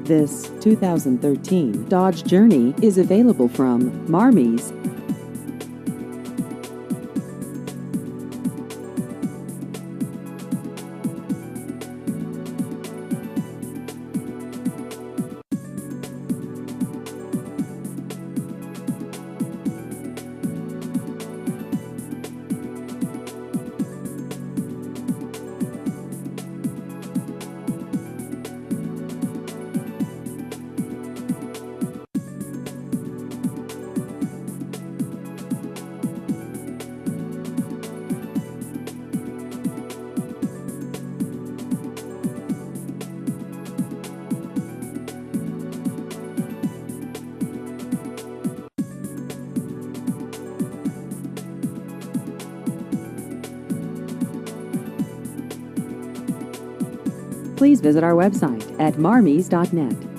This 2013 Dodge Journey is available from Marmies. Please visit our website at marmies.net.